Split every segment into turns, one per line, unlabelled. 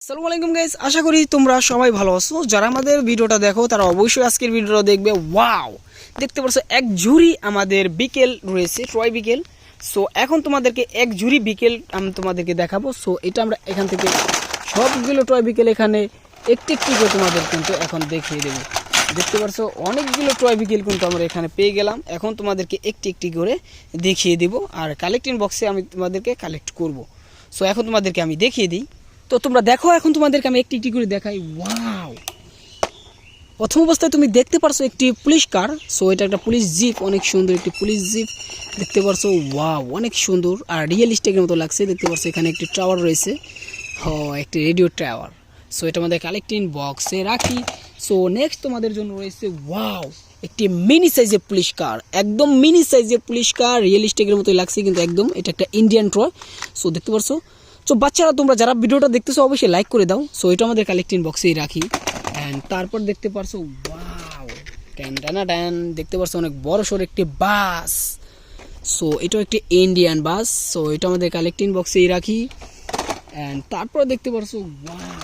আসসালামু আলাইকুম গাইস, আশা করি তোমরা সবাই ভালো আছো। যারা আমাদের ভিডিওটা দেখো তারা অবশ্যই আজকের ভিডিওটা দেখবে। ওয়াও, দেখতে পাচ্ছ এক ঝুড়ি আমাদের বিকেল রয়েছে, টয় বিকেল। সো এখন তোমাদেরকে এক ঝুড়ি বিকেল আমি তোমাদেরকে দেখাবো। সো এটা আমরা এখান থেকে সবগুলো টয় বিকেল এখানে একটি একটি করে তোমাদের কিন্তু এখন দেখিয়ে দেবো। দেখতে পাচ্ছ অনেকগুলো টয় বিকেল কিন্তু আমরা এখানে পেয়ে গেলাম। এখন তোমাদেরকে একটি একটি করে দেখিয়ে দেব, আর কালেক্টিং বক্সে আমি তোমাদেরকে কালেক্ট করব। সো এখন তোমাদেরকে আমি দেখিয়ে দিই। তো তোমরা দেখো, এখন তোমাদেরকে আমি একটি একটি করে দেখাই। ওয়াও, প্রথম অবস্থায় তুমি দেখতে পারছো একটি পুলিশ কার। সো এটা একটা পুলিশ জিপ, অনেক সুন্দর একটি পুলিশ জিপ দেখতে পারছো। ওয়াও, অনেক সুন্দর আর রিয়েলিস্টিকের মতো লাগছে। দেখতে পারছো এখানে একটি টাওয়ার রয়েছে, একটি রেডিও টাওয়ার। সো এটা আমাদের কালেক্টিং বক্সে রাখি। সো নেক্সট তোমাদের জন্য রয়েছে ওয়াও, একটি মিনি সাইজের পুলিশ কার, একদম মিনি সাইজের পুলিশ কার, রিয়েলিস্টিকের মতোই লাগছে কিন্তু একদম। এটা একটা ইন্ডিয়ান ট্রয়। সো দেখতে পারছো। সো বাচ্চারা তোমরা যারা ভিডিওটা দেখতেছো অবশ্যই লাইক করে দাও। সো এটা আমাদের কালেক্টিং বক্সেই রাখি। অ্যান্ড তারপর দেখতে পারছো ওয়াও, ট্যান দেখতে পারছো অনেক বড় সড় একটি বাস। সো এটাও একটি ইন্ডিয়ান বাস। সো এটা আমাদের কালেক্টিং বক্সেই রাখি। অ্যান্ড তারপর দেখতে পারছো ওয়াও,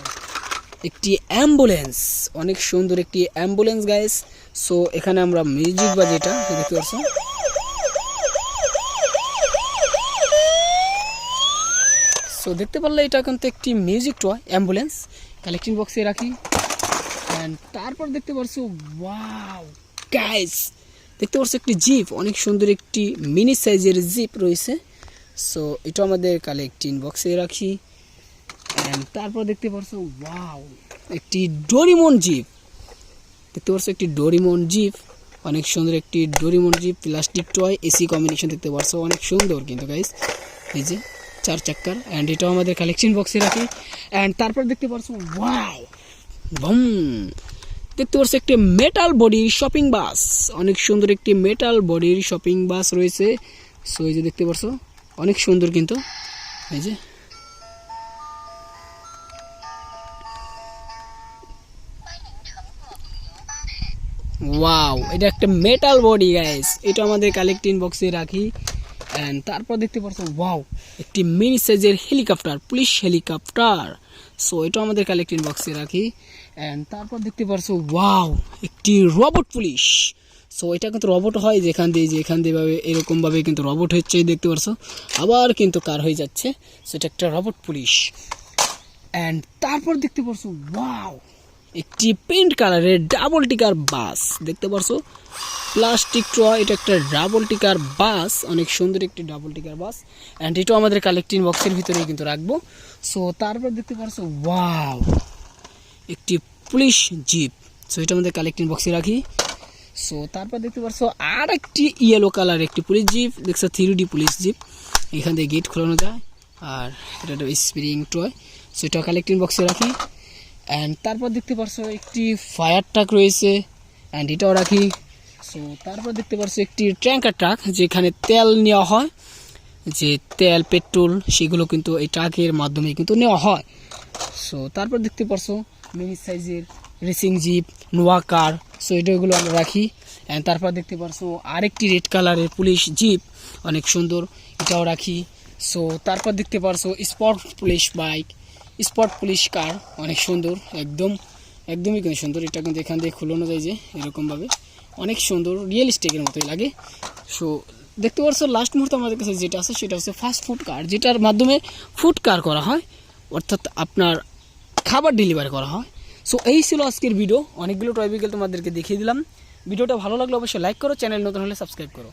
একটি অ্যাম্বুলেন্স, অনেক সুন্দর একটি অ্যাম্বুলেন্স গাইস। সো এখানে আমরা মিউজিক বা যেটা দেখতে পারছো, সো দেখতে পারলে এটা কিন্তু একটি মিউজিক টয় অ্যাম্বুলেন্স, কালেক্টিং বক্সে রাখি। অ্যান্ড তারপর দেখতে পারছো ওয়াও গাইস, দেখতে পারছো একটি জিপ, অনেক সুন্দর একটি মিনি সাইজের জিপ রয়েছে। সো এটা আমাদের কালেক্টিং বক্সে রাখি। অ্যান্ড তারপর দেখতে পারছো ওয়াও, একটি ডোরিমন জিপ, দেখতে পারছো একটি ডোরিমন জিপ, অনেক সুন্দর একটি ডোরিমন জিপ, প্লাস্টিক টয়, এসি কম্বিনেশন দেখতে পারছো, অনেক সুন্দর কিন্তু গাইস। এই যে 4 চাক্কার। অ্যান্ড এটাও আমাদের কালেকশন বক্সে রাখি। অ্যান্ড তারপর দেখতে পারছো ওয়াও বম, দেখতে পারছো একটি মেটাল বডির শপিং বাস, অনেক সুন্দর একটি মেটাল বডির শপিং বাস রয়েছে। সো এই যে দেখতে পারছো অনেক সুন্দর কিন্তু। এই যে ওয়াও, এটা একটা মেটাল বডি গাইস, এটা আমাদের কালেক্টিং বক্সে রাখি। অ্যান্ড তারপর দেখতে পারছো ওয়াও, একটি মিনি সাইজের হেলিকপ্টার, পুলিশ হেলিকপ্টার। সো এটা আমাদের কালেক্টিং বক্সে রাখি। অ্যান্ড তারপর দেখতে পারছো ওয়াও, একটি রোবট পুলিশ। সো এটা কিন্তু রোবট হয়, যেখান দিয়ে ভাবে এরকমভাবে কিন্তু রোবট হচ্ছে দেখতে পারছো, আবার কিন্তু কার হয়ে যাচ্ছে। সো এটা একটা রোবট পুলিশ। অ্যান্ড তারপর দেখতে পারছো ওয়াও, একটি পেন্ট কালারের ডাবল টিকার বাস দেখতে পারছো, প্লাস্টিক ট্রয়, এটা একটা ডাবল টিকার বাস, অনেক সুন্দর একটি ডাবল টিকার বাস। অ্যান্ড এটাও আমাদের কালেক্টিং বক্সের ভিতরে কিন্তু রাখবো। সো তারপর দেখতে পারছো ওয়াও, একটি পুলিশ জিপ। সো এটা আমাদের কালেক্টিং বক্সে রাখি। সো তারপর দেখতে পারছো আর একটি ইয়েলো কালার একটি পুলিশ জিপ, দেখছো 3D পুলিশ জিপ, এখান থেকে গেট খোলানো যায়। আর এটা একটা স্প্রিং টয়। সো এটা কালেক্টিং বক্সে রাখি। অ্যান্ড তারপর দেখতে পারছো একটি ফায়ার ট্রাক রয়েছে, অ্যান্ড এটাও রাখি। সো তারপর দেখতে পারছো একটি ট্যাঙ্কার ট্রাক, যেখানে তেল নেওয়া হয়, যে তেল পেট্রোল সেগুলো কিন্তু এই ট্রাকের মাধ্যমে কিন্তু নেওয়া হয়। সো তারপর দেখতে পারছো মিনি সাইজের রেসিং জিপ, নোয়া কার। সো এটাগুলো আমরা রাখি। অ্যান্ড তারপর দেখতে পারছো আরেকটি রেড কালারের পুলিশ জিপ, অনেক সুন্দর, এটাও রাখি। সো তারপর দেখতে পারছো spot police bike, spot police কার, অনেক সুন্দর, একদমই কিন্তু সুন্দর। এটা কিন্তু এখান থেকে খুলানো যায় যে এরকমভাবে, অনেক সুন্দর, রিয়েলিস্টিকের মতোই লাগে। সো দেখতে পাচ্ছ লাস্ট মুহূর্তে আমাদের কাছে যেটা আছে সেটা হচ্ছে ফাস্ট ফুড কার, যেটার মাধ্যমে ফুড কার করা হয়, অর্থাৎ আপনার খাবার ডেলিভারি করা হয়। সো এই ছিল আজকের ভিডিও, অনেকগুলো টয় বিকেল তোমাদেরকে দেখিয়ে দিলাম। ভিডিওটা ভালো লাগলে অবশ্যই লাইক করো, চ্যানেল নতুন হলে সাবস্ক্রাইব করো।